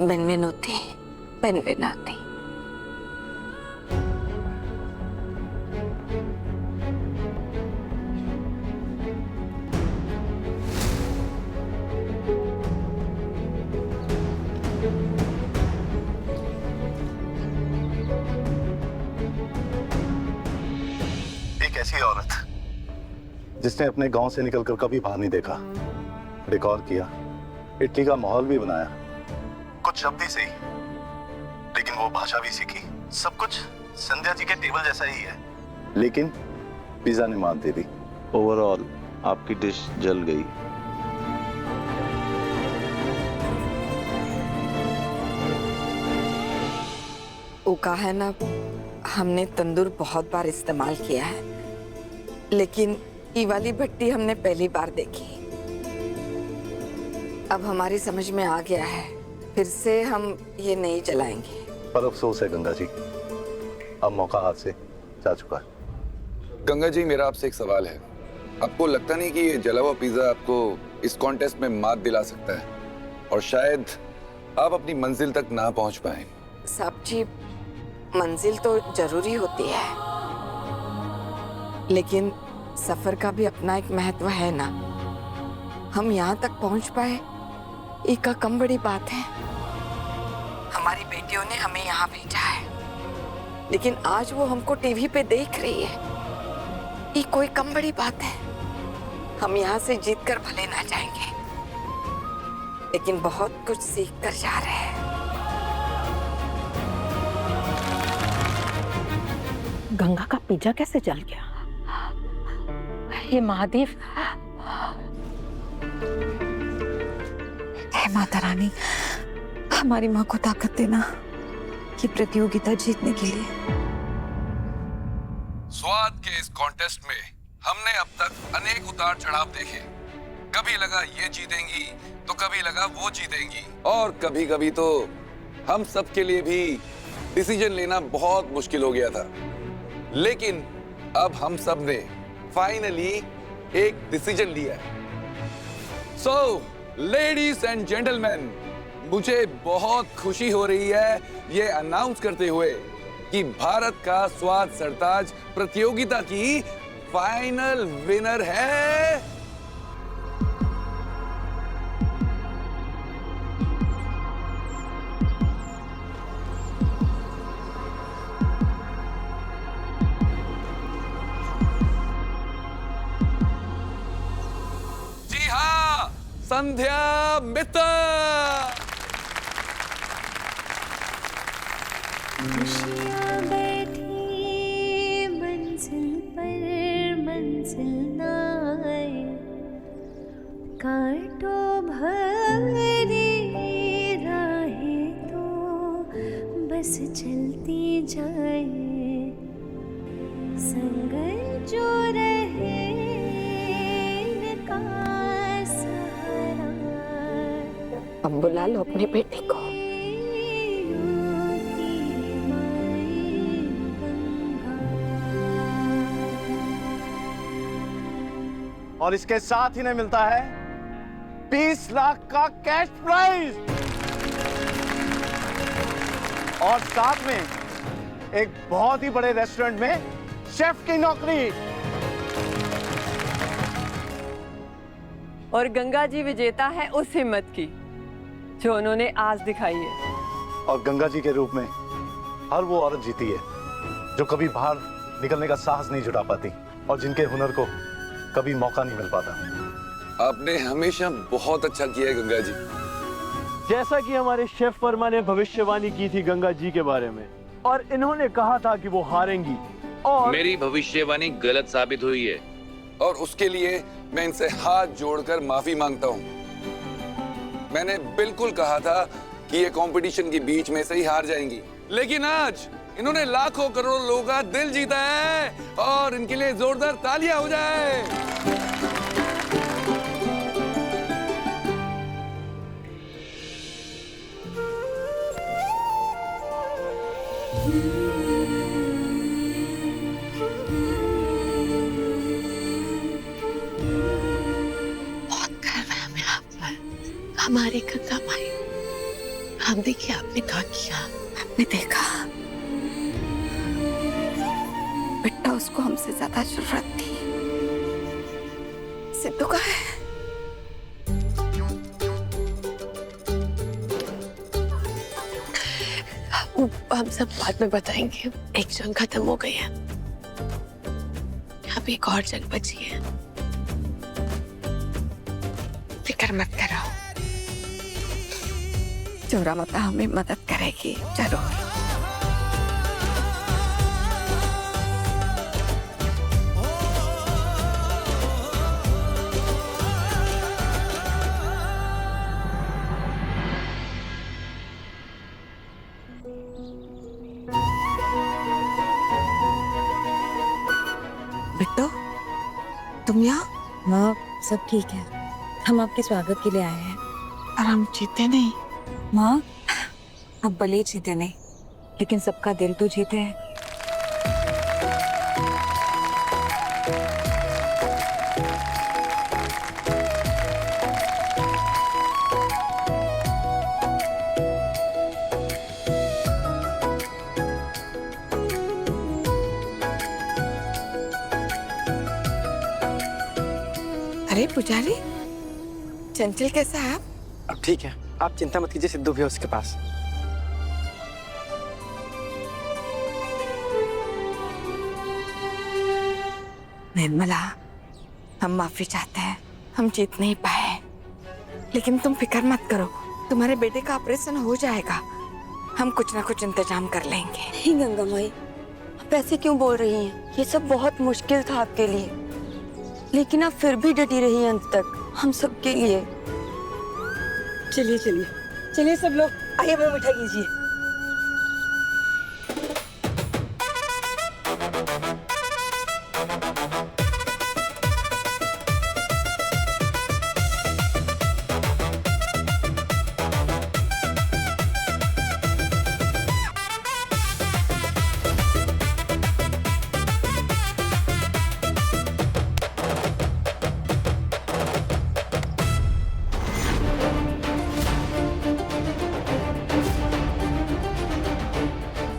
Benvenuti, benvenuti. एक ऐसी औरत जिसने अपने गांव से निकलकर कभी बाहर नहीं देखा, रिकॉर्ड किया, इटली का माहौल भी बनाया, कुछ शब्द ही सही, लेकिन वो भाषा भी सीखी। सब कुछ संध्या जी के टेबल जैसा ही है, लेकिन पिज्जा ने मात दे दी। ओवरऑल आपकी डिश जल गई। वो कहा है ना, हमने तंदूर बहुत बार इस्तेमाल किया है, लेकिन ये वाली भट्टी हमने पहली बार देखी। अब हमारी समझ में आ गया है, फिर से हम ये नहीं जलाएंगे। पर अफसोस है गंगा जी, अब मौका हाथ से जा चुका है। गंगा जी, मेरा आपसे एक सवाल है। आपको लगता नहीं कि ये जला हुआ पिज्जा आपको इस कॉन्टेस्ट में मात दिला सकता है और शायद आप अपनी मंजिल तक ना पहुंच पाए? साहब जी, मंजिल तो जरूरी होती है, लेकिन सफर का भी अपना एक महत्व है ना। हम यहाँ तक पहुँच पाए, एक कम बड़ी बात है। हमारी बेटियों ने हमें यहाँ भेजा है, लेकिन आज वो हमको टीवी पे देख रही है, ये कोई कम बड़ी बात है। हम यहाँ से जीत कर भले ना जाएंगे, लेकिन बहुत कुछ सीख कर जा रहे हैं। गंगा का पिज्जा कैसे जल गया? हे महादेव, हे माता रानी, हमारी माँ को ताकत देना ये प्रतियोगिता जीतने के लिए। स्वाद के इस कॉन्टेस्ट में हमने अब तक अनेक उतार चढ़ाव देखे। कभी लगा ये जीतेंगी तो कभी लगा वो जीतेंगी, और कभी कभी तो हम सब के लिए भी डिसीजन लेना बहुत मुश्किल हो गया था। लेकिन अब हम सब ने फाइनली एक डिसीजन लिया है। सो लेडीज एंड जेंटलमैन, मुझे बहुत खुशी हो रही है ये अनाउंस करते हुए कि भारत का स्वाद सरताज प्रतियोगिता की फाइनल विनर है संध्या मित्तल। खुशियाँ बैठी मंजिल पर मंजिल ना आए, कांटो भरी राहें तो बस चलती जाए, संग जो रहे अब बुला लो अपने बेटे को। और इसके साथ ही ने मिलता है 20 लाख का कैश प्राइज और साथ में एक बहुत ही बड़े रेस्टोरेंट में शेफ की नौकरी। और गंगा जी विजेता है उस हिम्मत की जो उन्होंने आज दिखाई है। और गंगा जी के रूप में हर वो औरत जीती है जो कभी बाहर निकलने का साहस नहीं जुटा पाती और जिनके हुनर को कभी मौका नहीं मिल पाता। आपने हमेशा बहुत अच्छा किया है गंगा जी। जैसा कि हमारे शेफ वर्मा ने भविष्यवाणी की थी गंगा जी के बारे में, और इन्होंने कहा था कि वो हारेंगी, और मेरी भविष्यवाणी गलत साबित हुई है, और उसके लिए मैं इनसे हाथ जोड़कर माफी मांगता हूँ। मैंने बिल्कुल कहा था कि ये कंपटीशन के बीच में से ही हार जाएंगी, लेकिन आज इन्होंने लाखों करोड़ों लोगों का दिल जीता है, और इनके लिए जोरदार तालियां हो जाए। बहुत गर्व है हमें आप पर, हमारी गंगा माई, हम देखिए आपने क्या किया। आपने देखा बेटा, उसको हमसे ज्यादा जरूरत थी। सिद्धू का है। हम सब बाद में बताएंगे। एक जंग खत्म हो गई है, अब एक और जंग बची है। फिक्र मत करो, चोरा माता हमें मदद करेगी जरूर। बिट्टू, तुम यहाँ? माँ सब ठीक है, हम आपके स्वागत के लिए आए हैं। और हम जीते नहीं? माँ अब भले जीते नहीं, लेकिन सबका दिल तो जीते हैं। अरे पुजारी, चंचल कैसा है? अब ठीक है, आप चिंता मत कीजिए, सिद्धू भी है उसके पास। निर्मला, हम माफी चाहते हैं, हम जीत नहीं पाए, लेकिन तुम फिक्र मत करो, तुम्हारे बेटे का ऑपरेशन हो जाएगा। हम कुछ ना कुछ इंतजाम कर लेंगे। नहीं गंगा माई, आप ऐसे क्यों बोल रही हैं? ये सब बहुत मुश्किल था आपके लिए, लेकिन आप फिर भी डटी रही हैं अंत तक, हम सब के लिए। चलिए चलिए चलिए सब लोग, आइए हमें मिठाई कीजिए।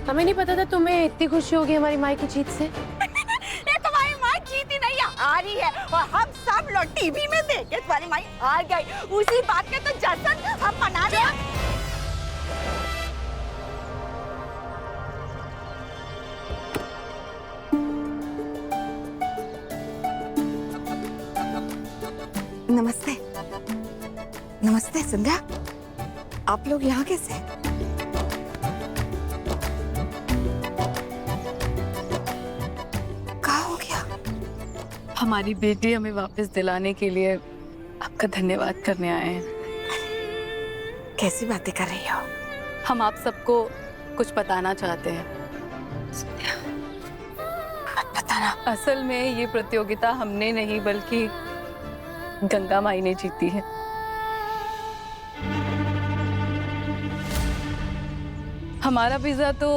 हमें नहीं पता था तुम्हें इतनी खुशी होगी हमारी माई की जीत से। ये तुम्हारी माँ जीती नहीं आ रही है, और हम सब लोग टीवी में देख के तुम्हारी माँ हार गई। उसी बात के तो जश्न हम मना रहे हैं। नमस्ते। नमस्ते संध्या, आप लोग यहाँ कैसे? हमारी बेटी हमें वापस दिलाने के लिए आपका धन्यवाद करने आए हैं। कैसी बातें कर रही हो? हम आप सबको कुछ बताना चाहते हैं। बताना। असल में ये प्रतियोगिता हमने नहीं बल्कि गंगा माई ने जीती है। हमारा पिज्जा तो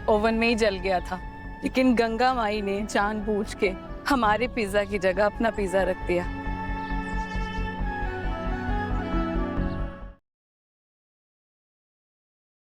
ओवन में ही जल गया था, लेकिन गंगा माई ने जानबूझ के हमारे पिज्जा की जगह अपना पिज्जा रख दिया।